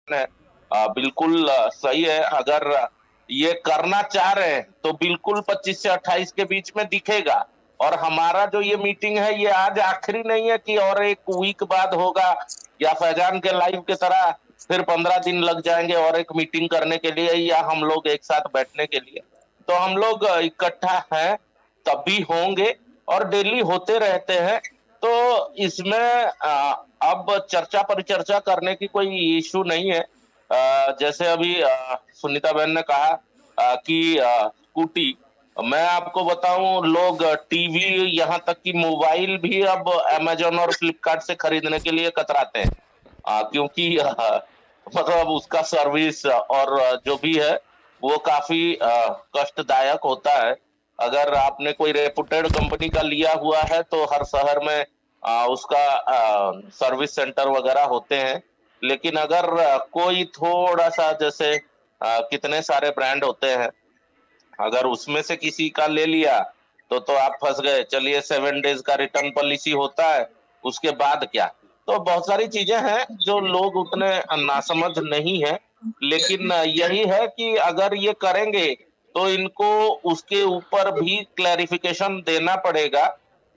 है बिल्कुल सही है। अगर ये करना चाह रहे हैं तो बिल्कुल 25 से 28 के बीच में दिखेगा। और हमारा जो ये मीटिंग है ये आज आखिरी नहीं है कि और एक वीक बाद होगा, या फैजान के लाइव की तरह फिर 15 दिन लग जाएंगे और एक मीटिंग करने के लिए, या हम लोग एक साथ बैठने के लिए। तो हम लोग इकट्ठा हैं, तब भी होंगे और डेली होते रहते हैं। तो इसमें अब चर्चा परिचर्चा करने की कोई इशू नहीं है। जैसे अभी सुनीता बहन ने कहा कि स्कूटी, मैं आपको बताऊं, लोग टीवी यहाँ तक कि मोबाइल भी अब अमेजोन और फ्लिपकार्ट से खरीदने के लिए कतराते हैं। क्योंकि मतलब उसका सर्विस और जो भी है वो काफी कष्टदायक होता है। अगर आपने कोई रेपुटेड कंपनी का लिया हुआ है तो हर शहर में उसका सर्विस सेंटर वगैरह होते हैं। लेकिन अगर कोई थोड़ा सा जैसे कितने सारे ब्रांड होते हैं, अगर उसमें से किसी का ले लिया तो आप फंस गए। चलिए 7 डेज का रिटर्न पॉलिसी होता है, उसके बाद क्या? तो बहुत सारी चीजें हैं जो लोग उतने नासमझ नहीं है। लेकिन यही है कि अगर ये करेंगे तो इनको उसके ऊपर भी क्लैरिफिकेशन देना पड़ेगा।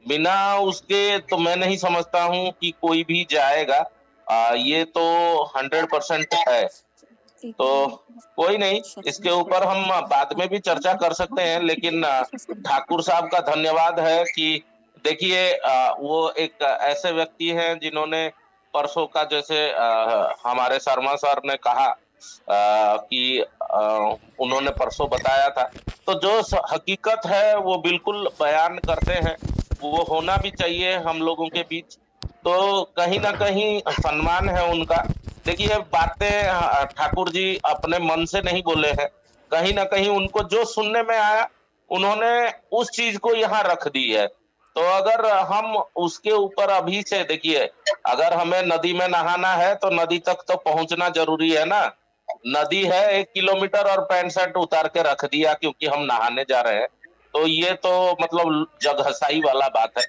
बिना उसके तो मैं नहीं समझता हूँ कि कोई भी जाएगा। ये तो 100% है। तो कोई नहीं, इसके ऊपर हम बाद में भी चर्चा कर सकते हैं। लेकिन ठाकुर साहब का धन्यवाद है कि देखिए, वो एक ऐसे व्यक्ति हैं जिन्होंने परसों का, जैसे हमारे शर्मा सर ने कहा कि उन्होंने परसों बताया था, तो जो हकीकत है वो बिल्कुल बयान करते हैं। वो होना भी चाहिए हम लोगों के बीच। तो कहीं ना कहीं सम्मान है उनका। देखिए, बातें ठाकुर जी अपने मन से नहीं बोले हैं। कहीं न कहीं उनको जो सुनने में आया, उन्होंने उस चीज़ को यहाँ रख दी है। तो अगर हम उसके ऊपर अभी से देखिए, अगर हमें नदी में नहाना है तो नदी तक तो पहुँचना ज़रूरी है ना। नदी है 1 किलोमीटर और पैंट शर्ट उतार के रख दिया क्योंकि हम नहाने जा रहे हैं। तो ये तो मतलब जगहंसाई वाला बात है।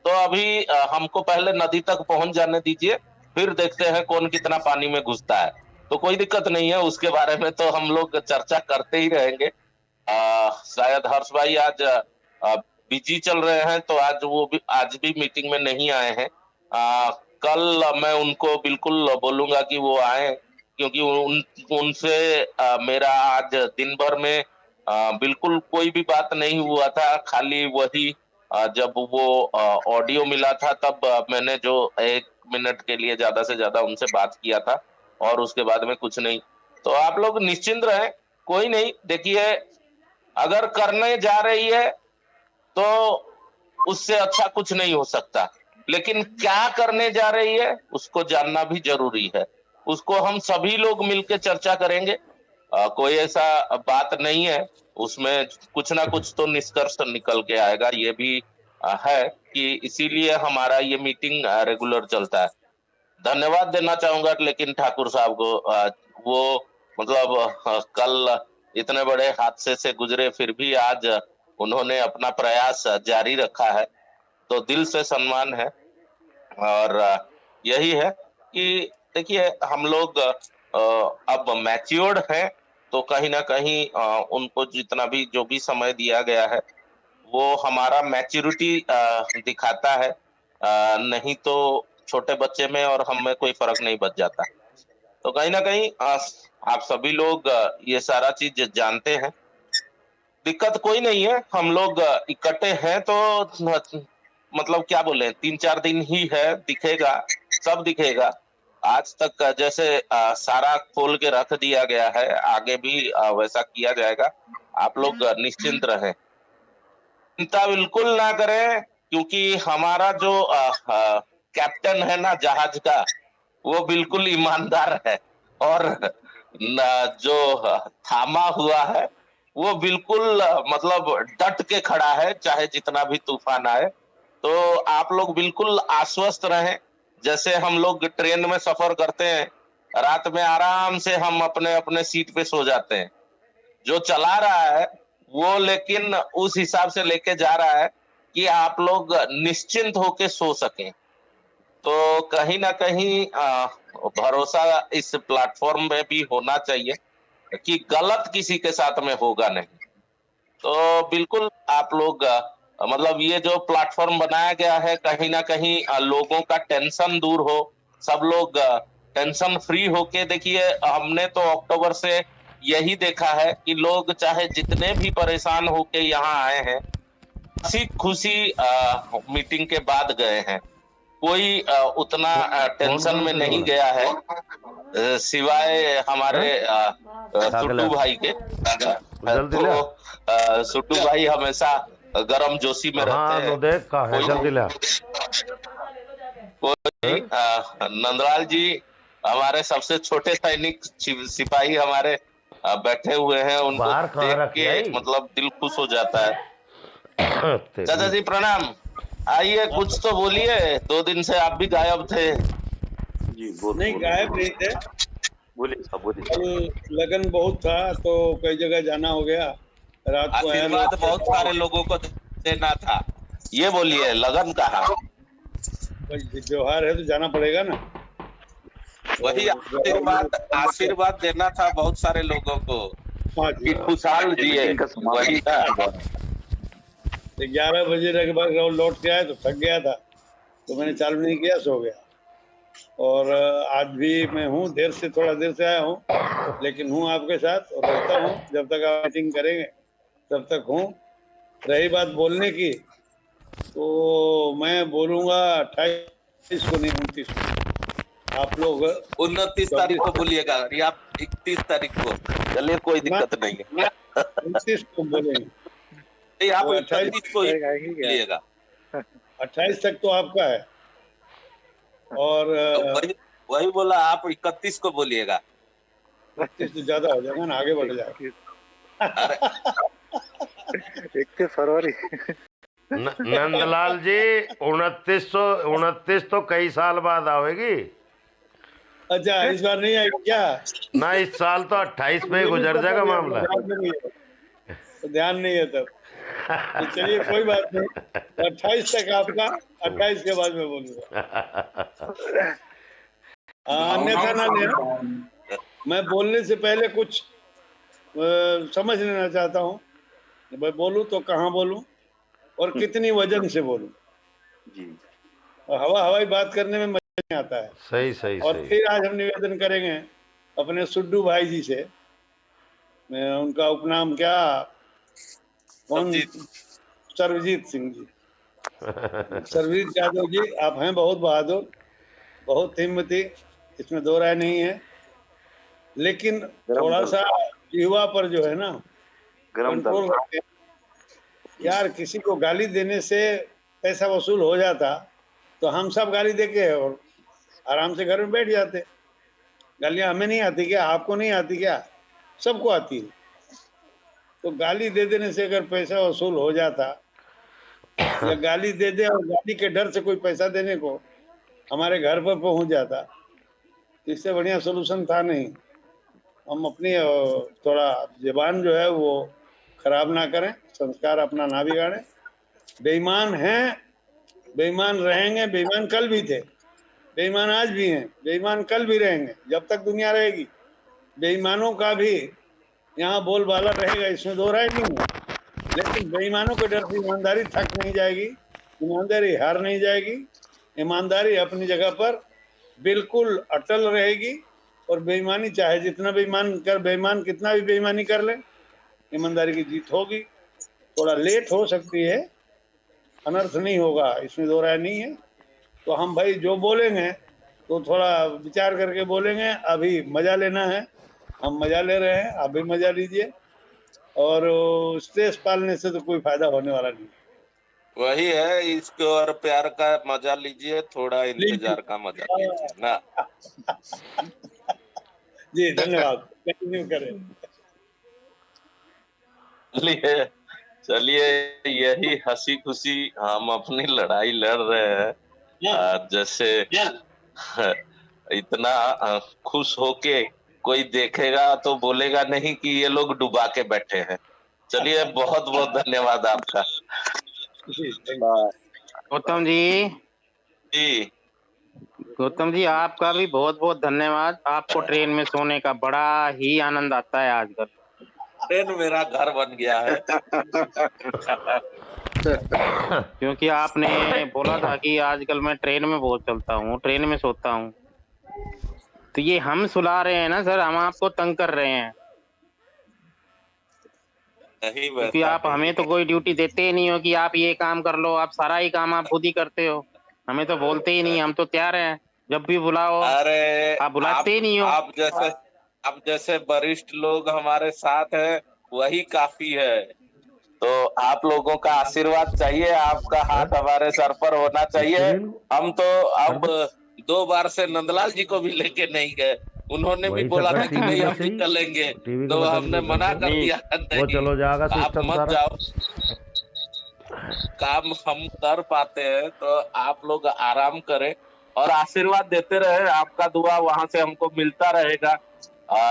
तो अभी हमको पहले नदी तक पहुँच जाने दीजिए, फिर देखते हैं कौन कितना पानी में घुसता है। तो कोई दिक्कत नहीं है, उसके बारे में तो हम लोग चर्चा करते ही रहेंगे। शायद हर्ष भाई आज बिजी चल रहे हैं तो आज भी मीटिंग में नहीं आए हैं। कल मैं उनको बिल्कुल बोलूंगा कि वो आए, क्योंकि उनसे मेरा आज दिन भर में बिल्कुल कोई भी बात नहीं हुआ था। खाली वही जब वो ऑडियो मिला था तब मैंने जो 1 मिनट के लिए ज्यादा से ज्यादा उनसे बात किया था, और उसके बाद में कुछ नहीं। तो आप लोग निश्चिंत रहें, कोई नहीं। देखिए, अगर करने जा रही है तो उससे अच्छा कुछ नहीं हो सकता। लेकिन क्या करने जा रही है उसको जानना भी जरूरी है। उसको हम सभी लोग मिलकर चर्चा करेंगे। कोई ऐसा बात नहीं है, उसमें कुछ ना कुछ तो निष्कर्ष निकल के आएगा। ये भी है कि इसीलिए हमारा ये मीटिंग रेगुलर चलता है। धन्यवाद देना चाहूंगा लेकिन ठाकुर साहब को, वो मतलब कल इतने बड़े हादसे से गुजरे फिर भी आज उन्होंने अपना प्रयास जारी रखा है। तो दिल से सम्मान है। और यही है कि देखिए, हम लोग अब मैच्योर्ड हैं, तो कहीं ना कहीं उनको जितना भी जो भी समय दिया गया है वो हमारा मैच्योरिटी दिखाता है। नहीं तो छोटे बच्चे में और हम में कोई फर्क नहीं बच जाता। तो कहीं ना कहीं आप सभी लोग ये सारा चीज जानते हैं। दिक्कत कोई नहीं है, हम लोग इकट्ठे हैं तो मतलब क्या बोले, 3-4 दिन ही है, दिखेगा, सब दिखेगा। आज तक जैसे सारा खोल के रख दिया गया है, आगे भी वैसा किया जाएगा। आप लोग निश्चिंत रहें, चिंता बिल्कुल ना करें, क्योंकि हमारा जो कैप्टन है ना जहाज का, वो बिल्कुल ईमानदार है। और जो थामा हुआ है वो बिल्कुल मतलब डट के खड़ा है, चाहे जितना भी तूफान आए। तो आप लोग बिल्कुल आश्वस्त रहें। जैसे हम लोग ट्रेन में सफर करते हैं, रात में आराम से हम अपने अपने सीट पे सो जाते हैं। जो चला रहा है वो लेकिन उस हिसाब से लेके जा रहा है कि आप लोग निश्चिंत होके सो सकें। तो कहीं ना कहीं भरोसा इस प्लेटफॉर्म में भी होना चाहिए कि गलत किसी के साथ में होगा नहीं। तो बिल्कुल आप लोग मतलब ये जो प्लेटफॉर्म बनाया गया है कहीं ना कहीं लोगों का टेंशन दूर हो, सब लोग टेंशन फ्री होके देखिए। हमने तो अक्टूबर से यही देखा है कि लोग चाहे जितने भी परेशान होके यहाँ आए हैं, हंसी खुशी मीटिंग के बाद गए हैं। कोई उतना कौन टेंशन कौन में से नहीं लोग हैं? गया है, सिवाय हमारे छागला सुट्टू भाई के। जल्दी तो ला। सुट्टू भाई हमेशा गरम जोशी में रहते हाँ हैं। नो देख कहा है, कोई जल्दी ला। कोई हाँ? नंदलाल जी हमारे सबसे छोटे सैनिक सिपाही हमारे बैठे हुए हैं, उनको बाहर कहाँ देख रखी के आई? मतलब दिल खुश हो जाता है। चाचा तेरी जी प्रणाम। आइए कुछ तो बोलिए, 2 दिन से आप भी गायब थे। जी बोल नहीं, बोल गायब नहीं थे। बोलिए साहब बोलिए। कल लगन बहुत था तो कई जगह जाना हो गया। रात को आया आशीर्वाद बहुत सारे लोगों को देना था, ये बोलिए लगन कहा। त्योहार है तो जाना पड़ेगा ना। वही तो आशीर्वाद देना था बहुत सारे लोगों को हाँ जी, कि खुशहाल ये जिए। मीटिंग का समापन वही था। 11 बजे के बाद लौट के आया तो थक गया था, तो मैंने चालू नहीं किया, सो गया। और आज भी मैं हूँ, थोड़ा देर से आया हूँ, लेकिन हूँ आपके साथ और रहता हूँ जब तक आप मीटिंग करेंगे तब तक हूँ। रही बात बोलने की, तो मैं बोलूंगा 28 को नहीं 29 को। आप लोग 29 तारीख को बोलिएगा या 31 तारीख को, चलिए कोई दिक्कत नहीं है। 29 को बोलेंगे। नहीं, आप तो 31 को ही बोलिएगा। 28 तक तो आपका है। और तो वही वही बोला, आप 31 को बोलिएगा। 29 तो ज्यादा हो जाएगा ना, आगे बढ़ जाएगा। अरे 31 फरवरी। नंदलाल जी 29 तो कई साल बाद आवेगी अच्छा, इस बार नहीं आएगी क्या? ना। इस साल तो 28 पे ही गुजर जाएगा मामला। ध्यान नहीं है तब। तो चलिए कोई बात नहीं, 28 तक आपका, 28 के बाद मैं बोलूंगा। अन्यथा ना लेना, मैं बोलने से पहले कुछ समझ लेना चाहता हूँ। मैं बोलूं तो कहाँ बोलूं और कितनी वजन से बोलूं। जी और हवाई बात करने में मजा नहीं आता है। सही सही और सही। फिर आज हम निवेदन करेंगे अपने सुड्डू भाई जी से। मैं उनका उपनाम क्या, कौन? सर्वजीत सिंह जी। सर्वजीत यादव जी, आप हैं बहुत बहादुर, बहुत हिम्मती, इसमें दो राय नहीं है। लेकिन थोड़ा सा युवा पर जो है ना कंट्रोल रखें। यार किसी को गाली देने से पैसा वसूल हो जाता तो हम सब गाली देके और आराम से घर में बैठ जाते। गालियां हमें नहीं आती क्या? आपको नहीं आती क्या? सबको आती है। तो गाली दे देने से अगर पैसा वसूल हो जाता, या गाली दे दे और गाली के डर से कोई पैसा देने को हमारे घर पर पहुंच जाता, तो इससे बढ़िया सोल्यूशन था नहीं। हम अपनी थोड़ा जुबान जो है वो खराब ना करें, संस्कार अपना ना बिगाड़ें। बेईमान हैं, बेईमान रहेंगे, बेईमान कल भी थे, बेईमान आज भी हैं, बेईमान कल भी रहेंगे, जब तक दुनिया रहेगी। बेईमानों का भी यहाँ बोलबाला रहेगा, इसमें दो राय नहीं है। लेकिन बेईमानों के डर से ईमानदारी थक नहीं जाएगी, ईमानदारी हार नहीं जाएगी। ईमानदारी अपनी जगह पर बिल्कुल अटल रहेगी। और बेईमानी चाहे जितना बेईमान कितना भी बेईमानी कर ले, ईमानदारी की जीत होगी। थोड़ा लेट हो सकती है, अनर्थ नहीं होगा, इसमें दो राय नहीं है। तो हम भाई जो बोलेंगे तो थोड़ा विचार करके बोलेंगे। अभी मजा लेना है, हम मजा ले रहे हैं, आप भी मजा लीजिए। और स्ट्रेस पालने से तो कोई फायदा होने वाला नहीं। वही है, इसको और प्यार का मजा लीजिए, थोड़ा इंतजार का मजा लीजिए ना। जी धन्यवाद, कंटिन्यू करें। चलिए चलिए, यही हंसी खुशी हम अपनी लड़ाई लड़ रहे हैं। जैसे इतना खुश होके कोई देखेगा तो बोलेगा नहीं कि ये लोग डुबा के बैठे हैं। चलिए बहुत बहुत धन्यवाद आपका। जी, thank you। उत्तम जी, जी गौतम जी आपका भी बहुत बहुत धन्यवाद। आपको ट्रेन में सोने का बड़ा ही आनंद आता है आजकल। ट्रेन मेरा घर बन गया है। क्योंकि आपने बोला था कि आजकल मैं ट्रेन में बहुत चलता हूँ, ट्रेन में सोता हूँ। तो ये हम सुला रहे हैं ना सर, हम आपको तंग कर रहे हैं। नहीं क्योंकि वैसा आप नहीं हमें तो है। कोई ड्यूटी देते ही नहीं हो कि आप ये काम कर लो, आप सारा ही काम आप खुद ही करते हो। हमें तो बोलते ही नहीं, हम तो तैयार हैं जब भी बुलाओ। अरे आप बुलाते ही नहीं हो। आप जैसे वरिष्ठ लोग हमारे साथ हैं वही काफी है। तो आप लोगों का आशीर्वाद चाहिए, आपका हाथ हमारे सर पर होना चाहिए। स्क्रीन हम तो कर अब दो 2 बार से नंदलाल जी को भी लेके नहीं गए। उन्होंने भी वही बोला सकर था कि टीवी नहीं में हम से भी ही चलेंगे, टीवी के तो बटन हमने पे कर मना दो कर नहीं दिया वो नहीं, चलो जाएगा आप सिस्टम मत सारा। जाओ। काम हम कर पाते हैं तो आप लोग आराम करें और आशीर्वाद देते रहे। आपका दुआ वहां से हमको मिलता रहेगा।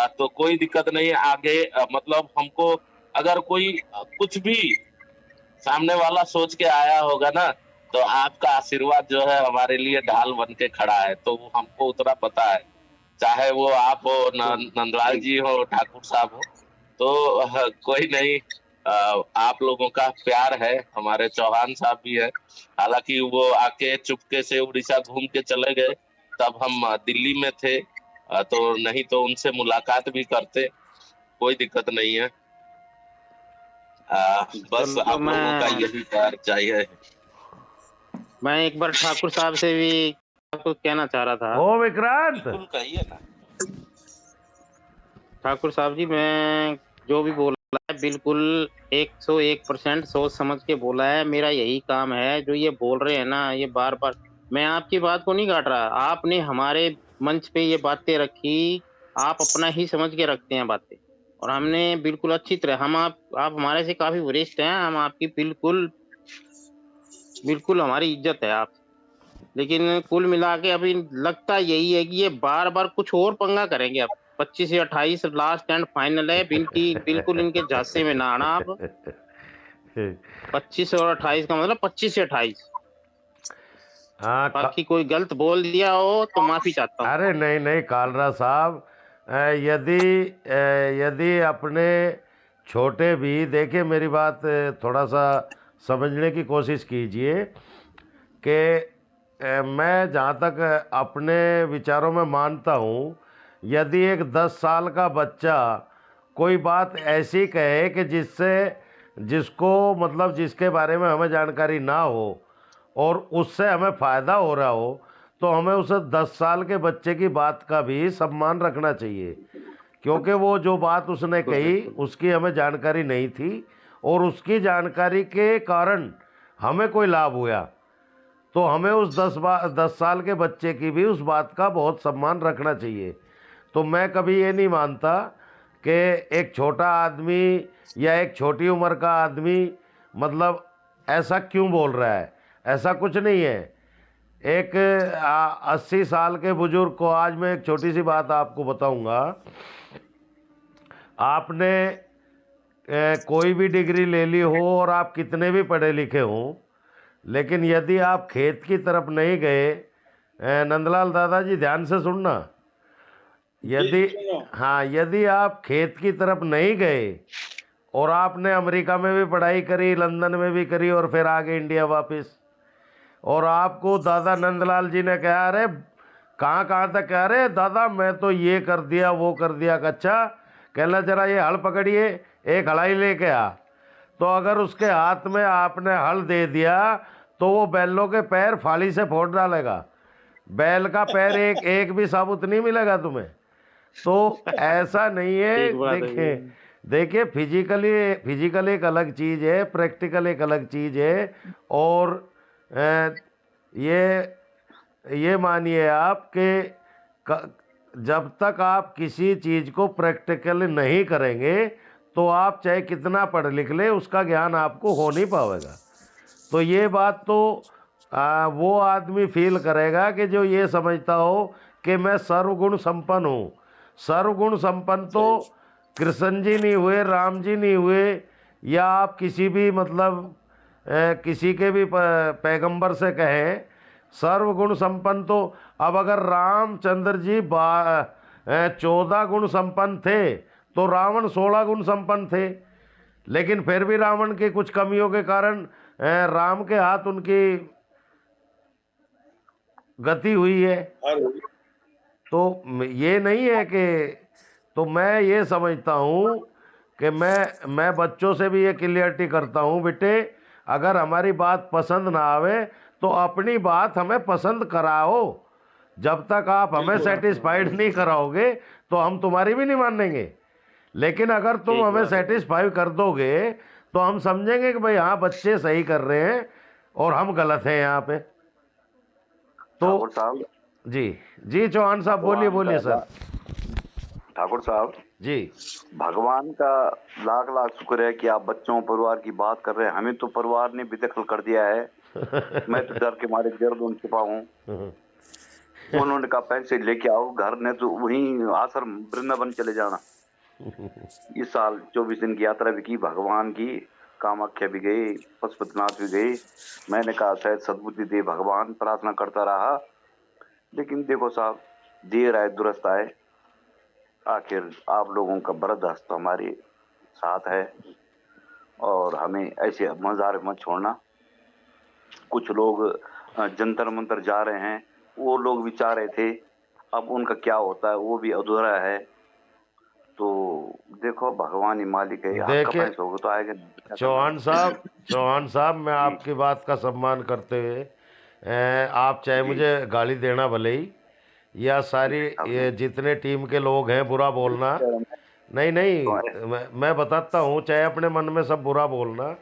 तो कोई दिक्कत नहीं है आगे। मतलब हमको अगर कोई कुछ भी सामने वाला सोच के आया होगा ना, तो आपका आशीर्वाद जो है हमारे लिए ढाल बन के खड़ा है, तो वो हमको उतना पता है। चाहे वो आप हो, नंदलाल जी हो, ठाकुर साहब हो, तो कोई नहीं। आप लोगों का प्यार है, हमारे चौहान साहब भी है। हालांकि वो आके चुपके से उड़ीसा घूम के चले गए, तब हम दिल्ली में थे। तो नहीं तो उनसे मुलाकात भी करते, कोई दिक्कत नहीं है। बस चलो आप लोगों का यही प्यार चाहिए। मैं एक बार ठाकुर साहब से भी कुछ कहना चाह रहा था। ओ विक्रांत बिल्कुल कहिए ना। ठाकुर साहब जी, मैं जो भी बोला है बिल्कुल 101% सोच समझ के बोला है। मेरा यही काम है। जो ये बोल रहे हैं ना, ये बार बार, मैं आपकी बात को नहीं काट रहा। आपने हमारे मंच पे ये बातें रखी, आप अपना ही समझ के रखते हैं बातें, और हमने बिल्कुल अच्छी तरह, आप हमारे से काफी वरिष्ठ हैं, हम आपकी बिल्कुल बिल्कुल हमारी इज्जत है आप। लेकिन कुल मिला के अभी लगता यही है कि ये बार बार कुछ और पंगा करेंगे। अब 25 या 28 लास्ट एंड फाइनल है। बिल्कुल इनके झांसे में ना आना आप। 25 और 28 का मतलब 25 से 28। हाँ बाकी कोई गलत बोल दिया हो तो माफी चाहता हूँ। अरे नहीं नहीं कालरा साहब, यदि अपने छोटे भी देखिए मेरी बात थोड़ा सा समझने की कोशिश कीजिए कि मैं जहाँ तक अपने विचारों में मानता हूँ, यदि एक 10 साल का बच्चा कोई बात ऐसी कहे कि जिसको मतलब जिसके बारे में हमें जानकारी ना हो और उससे हमें फ़ायदा हो रहा हो, तो हमें उसे 10 साल के बच्चे की बात का भी सम्मान रखना चाहिए। क्योंकि वो जो बात उसने कही उसकी हमें जानकारी नहीं थी और उसकी जानकारी के कारण हमें कोई लाभ हुआ, तो हमें उस 10 साल के बच्चे की भी उस बात का बहुत सम्मान रखना चाहिए। तो मैं कभी ये नहीं मानता कि एक छोटा आदमी या एक छोटी उम्र का आदमी मतलब ऐसा क्यों बोल रहा है, ऐसा कुछ नहीं है। एक 80 साल के बुजुर्ग को, आज मैं एक छोटी सी बात आपको बताऊंगा। आपने कोई भी डिग्री ले ली हो और आप कितने भी पढ़े लिखे हों, लेकिन यदि आप खेत की तरफ नहीं गए, नंदलाल दादाजी ध्यान से सुनना, यदि हाँ यदि आप खेत की तरफ नहीं गए और आपने अमेरिका में भी पढ़ाई करी, लंदन में भी करी और फिर आगे इंडिया वापस, और आपको दादा नंदलाल जी ने कहा अरे कहाँ कहाँ तक कह रहे दादा मैं तो ये कर दिया वो कर दिया, अच्छा कहना जरा ये हल पकड़िए, एक हलाई लेके आ, तो अगर उसके हाथ में आपने हल दे दिया तो वो बैलों के पैर फाली से फोड़ डालेगा। बैल का पैर एक एक भी साबुत नहीं मिलेगा तुम्हें। तो ऐसा नहीं है। ठीक बात है देखिए ये। देखिए फिजिकल एक अलग चीज़ है, प्रैक्टिकल एक अलग चीज़ है। और ये मानिए आप कि जब तक आप किसी चीज़ को प्रैक्टिकल नहीं करेंगे तो आप चाहे कितना पढ़ लिख ले उसका ज्ञान आपको हो नहीं पाएगा। तो ये बात तो वो आदमी फील करेगा कि जो ये समझता हो कि मैं सर्वगुण संपन्न हूँ। सर्वगुण संपन्न तो कृष्ण जी नहीं हुए, राम जी नहीं हुए, या आप किसी भी मतलब किसी के भी पैगंबर से कहें सर्वगुण संपन्न। तो अब अगर रामचंद्र जी 14 गुण संपन्न थे तो रावण 16 गुण संपन्न थे, लेकिन फिर भी रावण की कुछ कमियों के कारण राम के हाथ उनकी गति हुई है। तो ये नहीं है कि, तो मैं ये समझता हूँ कि मैं बच्चों से भी ये क्लियरिटी करता हूँ, बेटे अगर हमारी बात पसंद ना आवे तो अपनी बात हमें पसंद कराओ। जब तक आप हमें सेटिस्फाइड नहीं कराओगे तो हम तुम्हारी भी नहीं मानेंगे। लेकिन अगर तुम हमें सेटिस्फाई कर दोगे तो हम समझेंगे कि भाई हाँ बच्चे सही कर रहे हैं और हम गलत हैं यहाँ पे। तो ठाकुर साहब जी चौहान साहब बोलिए सर। ठाकुर साहब जी, भगवान का लाख लाख शुक्र है कि आप बच्चों परिवार की बात कर रहे हैं। हमें तो परिवार ने बेदखल कर दिया है। मैं तो डर के मारे गर्दन छिपा हूँ। उन्होंने कहा पैसे लेके आओ, घर ने तो वहीं आश्रम वृंदावन चले जाना। इस साल 24 दिन की यात्रा भी की, भगवान की कामाख्या भी गई, पशुपतिनाथ भी गई। मैंने कहा शायद सद्बुद्धि दे भगवान, प्रार्थना करता रहा। लेकिन देखो साहब, देर आए दुरुस्त आए। आखिर आप लोगों का बरद हस्त हमारे साथ है और हमें ऐसे मजार मत छोड़ना। कुछ लोग जंतर मंतर जा रहे हैं, वो लोग भी चाह रहे थे, अब उनका क्या होता है वो भी अधूरा है। तो देखो भगवान ही मालिक है, आपका देखिए पैसा होगा तो आएगा। चौहान साहब मैं आपकी बात का सम्मान करते हुए आप चाहे मुझे गाली देना भले ही, या सारी ये जितने टीम के लोग हैं बुरा बोलना, नहीं मैं बताता हूँ, चाहे अपने मन में सब बुरा बोलना।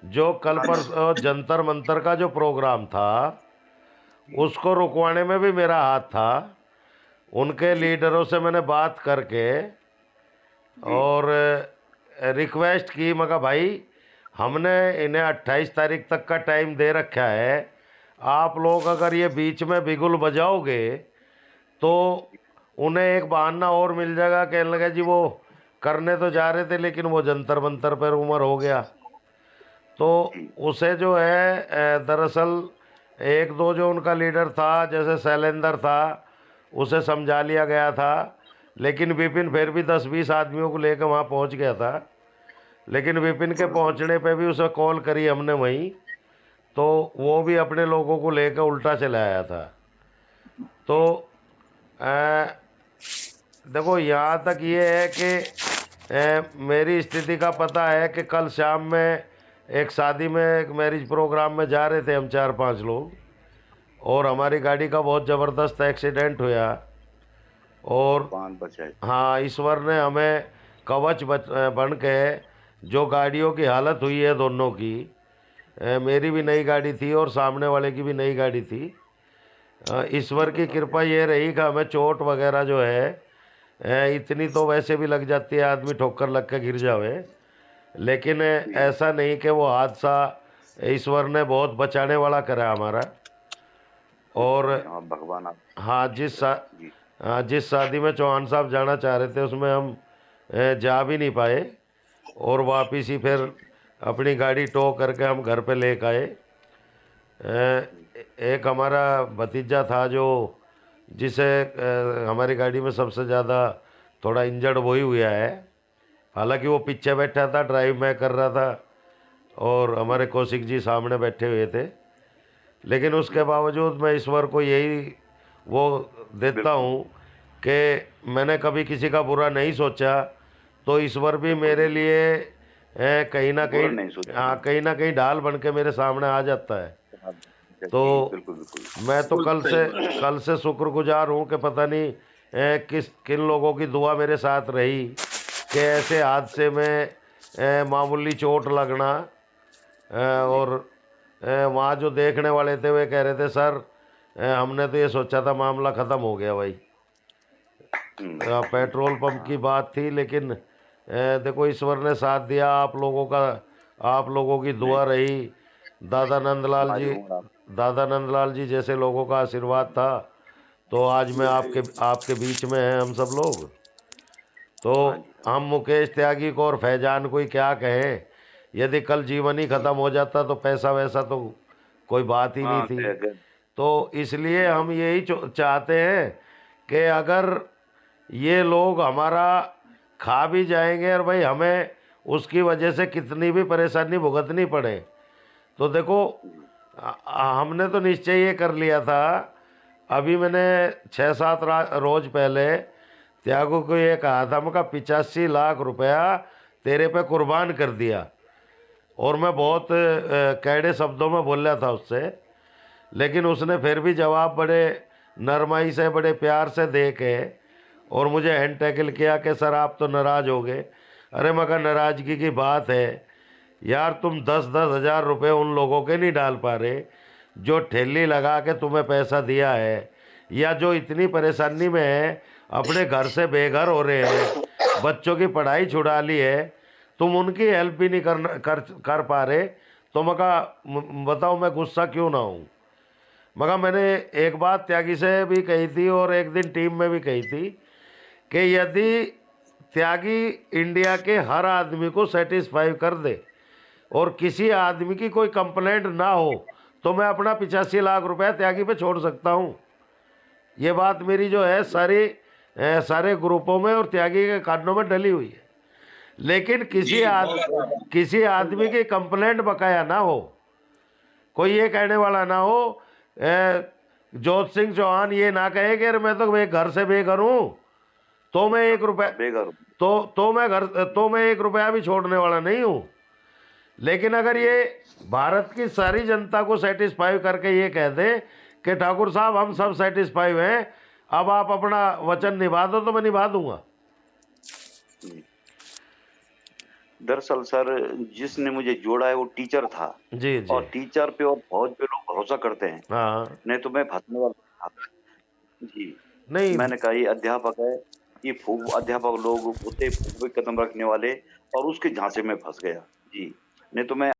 जो कल पर जंतर मंतर का जो प्रोग्राम था उसको रुकवाने में भी मेरा हाथ था। उनके लीडरों से मैंने बात करके और रिक्वेस्ट की, मगर भाई हमने इन्हें 28 तारीख तक का टाइम दे रखा है, आप लोग अगर ये बीच में बिगुल बजाओगे तो उन्हें एक बहाना और मिल जाएगा, कहने लगा जी वो करने तो जा रहे थे लेकिन वो जंतर मंतर पर उम्र हो गया। तो उसे जो है दरअसल एक दो जो उनका लीडर था जैसे शैलेंद्र था उसे समझा लिया गया था, लेकिन विपिन फिर भी 10-20 आदमियों को लेकर वहाँ पहुँच गया था। लेकिन विपिन के पहुँचने पे भी उसे कॉल करी हमने वहीं, तो वो भी अपने लोगों को लेकर उल्टा चला आया था। तो देखो यहाँ तक ये है कि मेरी स्थिति का पता है कि कल शाम में एक शादी में एक मैरिज प्रोग्राम में जा रहे थे हम 4-5 लोग, और हमारी गाड़ी का बहुत ज़बरदस्त एक्सीडेंट हुआ और हाँ ईश्वर ने हमें कवच बन के, जो गाड़ियों की हालत हुई है दोनों की, मेरी भी नई गाड़ी थी और सामने वाले की भी नई गाड़ी थी, ईश्वर की कृपा ये रही कि हमें चोट वगैरह जो है इतनी तो वैसे भी लग जाती है, आदमी ठोकर लग के गिर जावे, लेकिन ऐसा नहीं कि वो हादसा ईश्वर ने बहुत बचाने वाला करा हमारा। और भगवान हाँ जिस शादी में चौहान साहब जाना चाह रहे थे उसमें हम जा भी नहीं पाए और वापिस ही फिर अपनी गाड़ी टो करके हम घर पे लेकर आए। एक हमारा भतीजा था जो जिसे हमारी गाड़ी में सबसे ज़्यादा थोड़ा इंजर्ड वही हुआ है, हालांकि वो पीछे बैठा था, ड्राइव मैं कर रहा था और हमारे कौशिक जी सामने बैठे हुए थे, लेकिन उसके बावजूद मैं ईश्वर को यही वो देता हूँ कि मैंने कभी किसी का बुरा नहीं सोचा, तो ईश्वर भी मेरे लिए कहीं ना कहीं ढाल बन के मेरे सामने आ जाता है। तो मैं तो कल से शुक्रगुजार हूँ कि पता नहीं किन लोगों की दुआ मेरे साथ रही कि ऐसे हादसे में मामूली चोट लगना, और वहाँ जो देखने वाले थे वे कह रहे थे सर हमने तो ये सोचा था मामला ख़त्म हो गया भाई। पेट्रोल पंप की बात थी, लेकिन देखो ईश्वर ने साथ दिया, आप लोगों की दुआ रही, दादा नंदलाल जी जैसे लोगों का आशीर्वाद था, तो आज मैं आपके बीच में हैं हम सब लोग। तो हम मुकेश त्यागी को और फैजान को ही क्या कहें, यदि कल जीवन ही ख़त्म हो जाता तो पैसा वैसा तो कोई बात ही नहीं थी। तो इसलिए हम यही चाहते हैं कि अगर ये लोग हमारा खा भी जाएंगे और भाई हमें उसकी वजह से कितनी भी परेशानी भुगतनी पड़े, तो देखो हमने तो निश्चय ये कर लिया था। अभी मैंने 6-7 रोज पहले त्यागू को ये कहा था, मैं 85 लाख रुपया तेरे पे कुर्बान कर दिया, और मैं बहुत कड़े शब्दों में बोल रहा था उससे, लेकिन उसने फिर भी जवाब बड़े नरमाई से, बड़े प्यार से दे के और मुझे हैंड टैकल किया कि सर आप तो नाराज़ हो गए। अरे मगर नाराज़गी की बात है यार, तुम 10-10 हज़ार रुपये उन लोगों के नहीं डाल पा रहे जो ठेली लगा के तुम्हें पैसा दिया है, या जो इतनी परेशानी में है, अपने घर से बेघर हो रहे हैं, बच्चों की पढ़ाई छुड़ा ली है, तुम उनकी हेल्प भी नहीं कर पा रहे। तो मगा बताओ मैं गुस्सा क्यों ना हूँ। मगर मैंने एक बात त्यागी से भी कही थी और एक दिन टीम में भी कही थी कि यदि त्यागी इंडिया के हर आदमी को सेटिस्फाई कर दे और किसी आदमी की कोई कंप्लेंट ना हो, तो मैं अपना 85 लाख रुपया त्यागी पे छोड़ सकता हूँ। ये बात मेरी जो है सारे ग्रुपों में और त्यागी के कानों में डली हुई है। लेकिन किसी आदमी की कंप्लेंट बकाया ना हो, कोई ये कहने वाला ना हो, जोत सिंह चौहान ये ना कहे कि मैं तो घर से बेघर हूँ तो मैं 1 रुपया तो मैं 1 रुपया भी छोड़ने वाला नहीं हूँ। लेकिन अगर ये भारत की सारी जनता को सेटिस्फाई करके ये कह दे कि ठाकुर साहब हम सब सेटिस्फाई हैं, अब आप अपना वचन निभा दो, तो मैं निभा दूंगा। दरअसल सर जिसने मुझे जोड़ा है वो टीचर था। जी जी। और टीचर पे और फौज पे लोग भरोसा करते हैं। हाँ नहीं तो मैं फंसने वाला था जी। नहीं, मैंने कहा ये अध्यापक है, ये अध्यापक लोग होते फूक पे कदम रखने वाले, और उसके झांसे में फंस गया जी। नहीं तो मैं